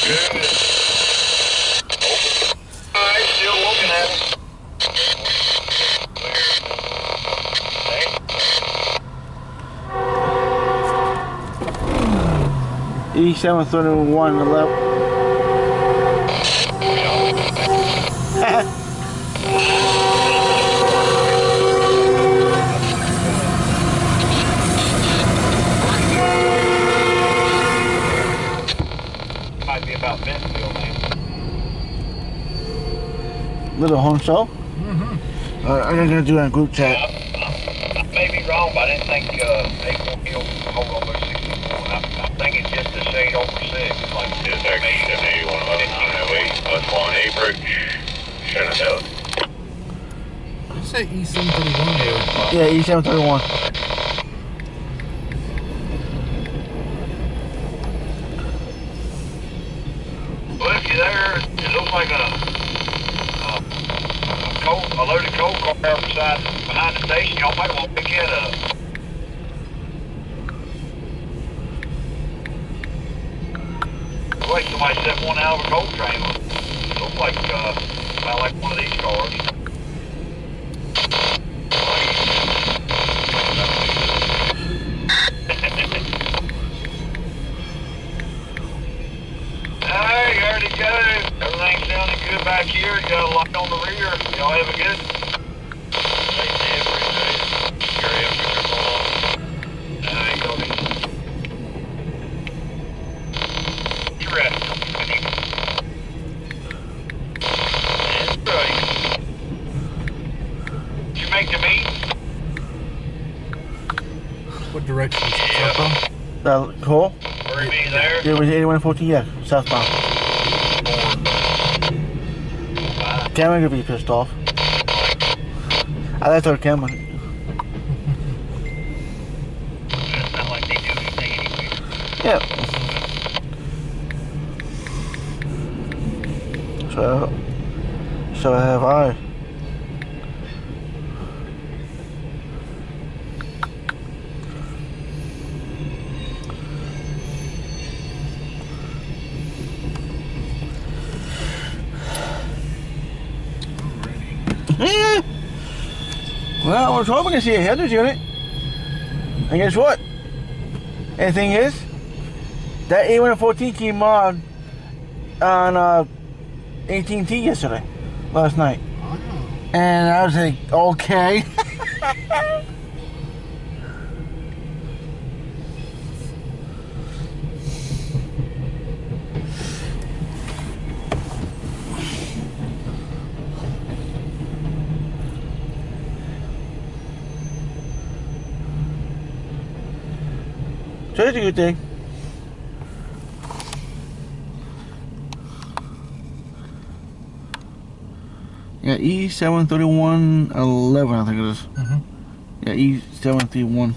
Alright, still looking at it. E731-11. Might be about Bentonville, man. Little home show. I'm gonna do it in group chat. I may be wrong, but I didn't think they won't be hold over 64. I'm thinking just a shade over 6. Like CSX E731-11 westbound Bridge, Shenandoah. Did you say E731 there? Yeah, E731. Well, if you're there, it looks like a loaded coal car behind the station. Y'all might want to pick it up. Looks like somebody set one out of a coal train. Looks like about like one of these cars. Hey, there it goes. Everything's sounding good back here. You got a light on the rear. Y'all have a good. Did you make the meet? What direction is it from? Cool. Were you meeting there? It was 8114, yeah, southbound. Cameron could be pissed off. I left our camera. It's not like they do anything anyway. Yeah. So have I. Yeah. Well, I was hoping to see a headers unit. And guess what? And the thing is, that A114 came on 18T yesterday, last night. And I was like, okay. So that's a good thing. Yeah, E731-11, I think it is. Yeah, E731.